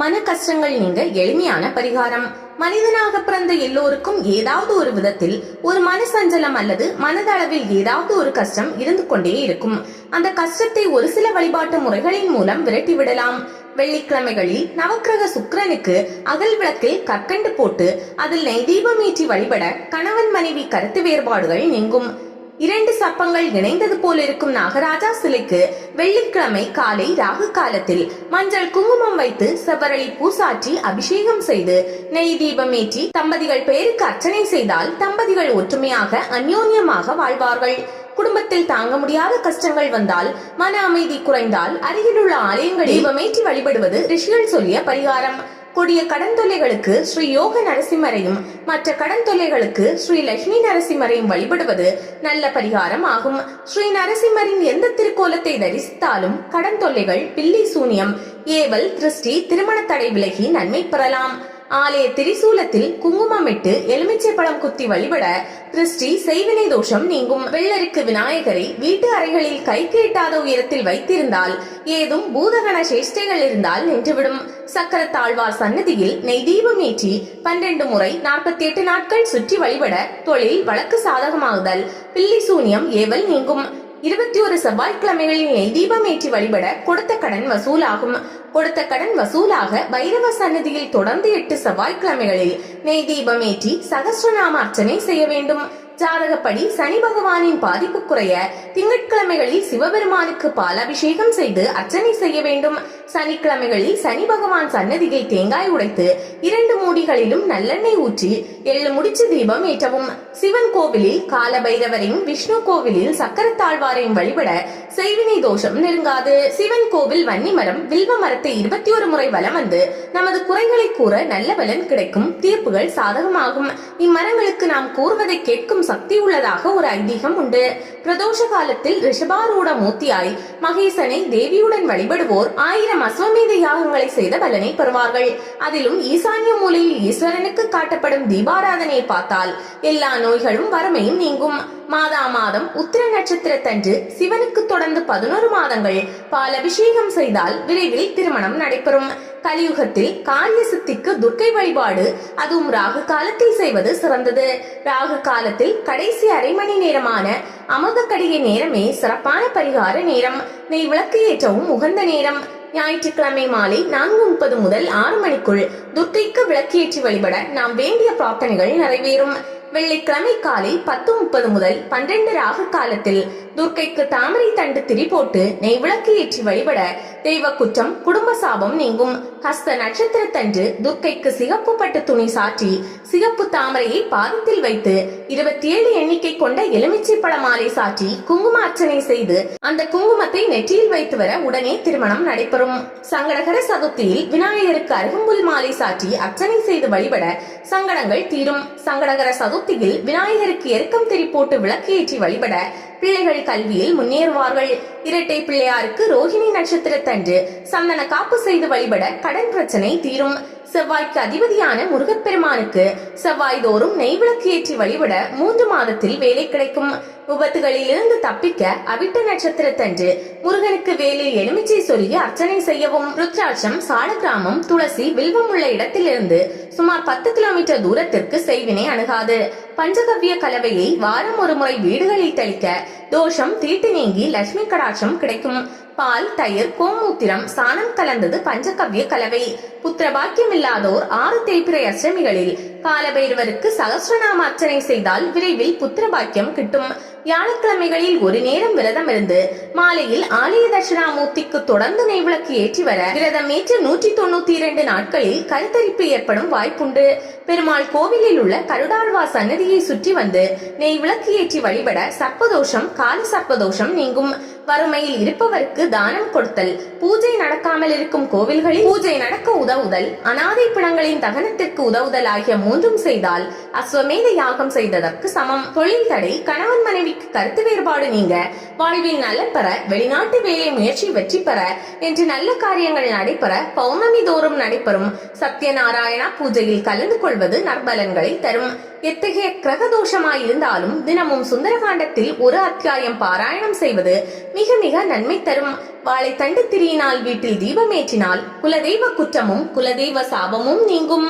மன கஷ்டங்கள் நீங்க எளிமையான பரிகாரம். மனிதனாக பிறந்த எல்லோருக்கும் ஏதாவது ஒரு விதத்தில் ஒரு மனசஞ்சலம் அல்லது மனதளவில் ஏதாவது ஒரு கஷ்டம் இருந்து கொண்டே இருக்கும். அந்த கஷ்டத்தை ஒரு சில வழிபாட்டு முறைகளின் மூலம் விரட்டி விடலாம். வெள்ளிக்கிழமைகளில் நவக்கிரக சுக்கிரனுக்கு அகல் விளக்கில் கற்கண்டு போட்டு அதில் நெய் தீபம் ஏற்றி வழிபட கணவன் மனைவி கருத்து வேறுபாடுகள் நீங்கும். 2 சர்ப்பங்கள் இணைந்தது போல் இருக்கும் நாகராஜா சிலைக்கு வெள்ளிக்கிழமை காலை ராகு காலத்தில் மஞ்சள் குங்குமம் வைத்து செவ்வரளி பூசாற்றி அபிஷேகம் செய்து நெய் தீபம் ஏற்றி தம்பதிகள் பெயருக்கு அர்ச்சனை செய்தால் தம்பதிகள் ஒற்றுமையாக அந்யோன்யமாக வாழ்வார்கள். குடும்பத்தில் தாங்க முடியாத கஷ்டங்கள் வந்தால், மன அமைதி குறைந்தால் அருகிலுள்ள ஆலயங்கள் தீபமேற்றி வழிபடுவது ரிஷிகள் சொல்லிய பரிகாரம். கொடிய கடன் தொல்லைகளுக்கு ஸ்ரீ யோக நரசிம்மரையும் மற்ற கடன் தொல்லைகளுக்கு ஸ்ரீ லட்சுமி நரசிம்மரையும் வழிபடுவது நல்ல பரிகாரம் ஆகும். ஸ்ரீ நரசிம்மரின் எந்த திருக்கோலத்தை தரிசித்தாலும் கடன் தொல்லைகள், பில்லி சூனியம், ஏவல், திருஷ்டி, திருமண தடை விலகி நன்மை பெறலாம். ஆலய திரிசூலத்தில் குங்குமமிட்டு எலுமிச்சை பழம் குத்தி வழிபட திருஷ்டி, செய்வினை தோஷம் நீங்கும். வெள்ளருக்கு விநாயகரை வீட்டு அறைகளில் கைக்கு எட்டாத உயரத்தில் வைத்திருந்தால் ஏதும் பூதகண சேஷ்டைகள் இருந்தால் நின்றுவிடும். சக்கரத்தாழ்வார் சன்னதியில் நெய் தீபம் ஏற்றி 12 முறை 48 நாட்கள் சுற்றி வழிபட தொழில் வழக்கு சாதகமாகுதல், பில்லி சூனியம், ஏவல் நீங்கும். 21 செவ்வாய்க்கிழமைகளில் நெய் தீபம் ஏற்றி வழிபட கொடுத்த கடன் வசூலாகும். கொடுத்த கடன் வசூலாக பைரவ சன்னதியில் தொடர்ந்து 8 செவ்வாய்க்கிழமைகளில் நெய் தீபம் ஏற்றி சகஸ்ரநாம அர்ச்சனை செய்ய வேண்டும். ஜாதகப்படி சனி பகவானின் பாதிப்பு குறைய திங்கட்கிழமைகளில் சிவபெருமானுக்கு பாலாபிஷேகம் செய்து அர்ச்சனை செய்ய வேண்டும். சனிக்கிழமைகளில் சனி பகவான் சன்னதியில் தேங்காய் உடைத்து 2 மூடிகளிலும் நல்லெண்ணெய் ஊற்றி எள்ளு முடிச்சு தீபம் ஏற்றவும். சிவன் கோவிலில் கால பைரவரையும் விஷ்ணு கோவிலில் சக்கரத்தாழ்வாரையும் வழிபட செய்வினை தோஷம் நெருங்காது. சிவன் கோவில் வன்னிமரம், வில்வ மரத்தை 21 முறை வலம் வந்து நமது குறைகளை கூற நல்ல பலன் கிடைக்கும். தீர்ப்புகள் சாதகமாகும். இம்மரங்களுக்கு நாம் கூறுவதை கேட்கும் சக்தி உள்ளதாக ஒரு ஐதீகம் உண்டு. பிரதோஷ காலத்தில் ரிஷபாரூட மூர்த்தியாய் மகேசனை தேவியுடன் வழிபடுவோர் 1000 அஸ்வமேத யாகங்களை செய்த பலனை பெறுவார்கள். அதிலும் ஈசான்ய மூலையில் ஈஸ்வரனுக்கு காட்டப்படும் தீபாராதனை பார்த்தால் எல்லா நோய்களும் வறுமையும் நீங்கும். மாதம் உத்திர நட்சத்திரத்தன்று சிவனுக்கு தொடர்ந்து 11 மாதங்கள் பால் அபிஷேகம் செய்தால் விரைவில் திருமணம் நடைபெறும். கலியுகத்தில் காரிய சித்திக்கு துர்க்கை வழிபாடு, அதுவும் ராகு காலத்தில் செய்வது சிறந்தது. ராகு காலத்தில் கடைசி அரை மணி நேரமான அமக கடிகை நேரமே சிறப்பான பரிகார நேரம். நெய் விளக்கு ஏற்றவும் உகந்த நேரம். ஞாயிற்றுக்கிழமை மாலை 4:30 முதல் 6 மணிக்குள் துர்க்கைக்கு விளக்கேற்றி வழிபட நாம் வேண்டிய பிரார்த்தனைகள் நிறைவேறும். வெள்ளிக்கிழமை காலை 10:30 முதல் 12 ராகு காலத்தில் துர்க்கைக்கு தாமரை தண்டு திரி போட்டு நெய் விளக்கு ஏற்றி வழிபட தெய்வ குற்றம், குடும்ப சாபம் நீங்கும். ஹஸ்த நட்சத்திரத்தன்று துர்க்கைக்கு சிகப்பு பட்டு துணி சாற்றி சிகப்பு தாமரையை பாதத்தில் வைத்து 27 எண்ணிக்கை கொண்ட எலுமிச்சை பழ மாலை சாற்றி குங்கும அர்ச்சனை செய்து அந்த குங்குமத்தை நெற்றியில் வைத்து வர உடனே திருமணம் நடைபெறும். சங்கடகர சதுர்த்தியில் விநாயகருக்கு அருகம்புல் மாலை சாற்றி அர்ச்சனை செய்து வழிபட சங்கடங்கள் தீரும். சங்கடகர சதுர்த்தியில் விநாயகருக்கு எருக்கம் திரி போட்டு விளக்கு ஏற்றி வழிபட பிள்ளைகள் கல்வியில் முன்னேறுவார்கள். இரட்டை பிள்ளையாருக்கு ரோஹிணி நட்சத்திரத்தன்று சந்தன காப்பு செய்து வழிபட கடன் பிரச்சனை தீரும். செவ்வாய்க்கு அதிபதியான முருகப்பெருமானுக்கு செவ்வாய் தோறும் நெய் விளக்கு ஏற்றி வழிபட 3 மாதத்தில் வேலை கிடைக்கும். விபத்துகளில் இருந்து தப்பிக்க அவிட்ட நட்சத்திரத்தன்று முருகனுக்கு வேலில் எலுமிச்சை சொருகி அர்ச்சனை செய்யவும். ருத்ராட்சம், சாலக்கிராமம், துளசி, வில்வம் உள்ள இடத்திலிருந்து சுமார் 10 கிலோமீட்டர் தூரத்திற்கு செய்வினை அணுகாது. பஞ்சகவ்ய கலவையை வாரம் ஒரு முறை வீடுகளில் தெளிக்க தோஷம் தீட்டு நீங்கி லட்சுமி கடாட்சம் கிடைக்கும். பால், தயிர், கோமூத்திரம், சாணம் கலந்தது பஞ்சகவ்ய கலவை. புத்திர பாக்கியம் இல்லாதோர் 6 தேய்பிறை அஷ்டமிகளில் காலபைரவருக்கு சகஸ்ரநாம அர்ச்சனை செய்தால் விரைவில் புத்திர பாக்கியம் கிட்டும். வியாழக்கிழமைகளில் ஒரு நேரம் விரதம் இருந்து மாலையில் ஆலய தட்சிணாமூர்த்திக்கு தொடர்ந்து நெய் விளக்கு ஏற்றி வர விரதம் ஏற்று 192 நாட்களில் கருத்தரிப்பு ஏற்படும் வாய்ப்புண்டு. பெருமாள் கோவிலில் உள்ள கருடாழ்வார் சன்னதியை சுற்றி வந்து நெய் விளக்கு ஏற்றி வழிபட சர்ப்பதோஷம், கால சர்ப்பதோஷம் நீங்கும். வறுமையில் இருப்பவருக்கு தானம் கொடுத்தல், பூஜை நடக்காமல் இருக்கும் கோவில்களில் பூஜை நடக்க உதவுதல், அனாதை பிணங்களின் தகனத்திற்கு உதவுதல் ஆகிய மூன்றும் செய்தால் அஸ்வமேத யாகம் செய்ததற்கு சமம். தொழில் தடை, கணவன் மனைவிக்கு கருத்து வேறுபாடு நீங்க, வாழ்வில் நலன் பெற, வெளிநாட்டு வேலை முயற்சி வெற்றி பெற என்று நல்ல காரியங்கள் நடைபெற பௌர்ணமி தோறும் நடைபெறும் சத்யநாராயணா பூஜையில் கலந்து கொள்வது நற்பலன்களை தரும். எத்தகைய கிரக தோஷமாய் இருந்தாலும் தினமும் சுந்தரகாண்டத்தில் ஒரு அத்தியாயம் பாராயணம் செய்வது மிக மிக நன்மை தரும். வாழைத்தண்டு திரியினால் வீட்டில் தீபமேற்றினால் குலதெய்வ குற்றமும் குலதெய்வ சாபமும் நீங்கும்.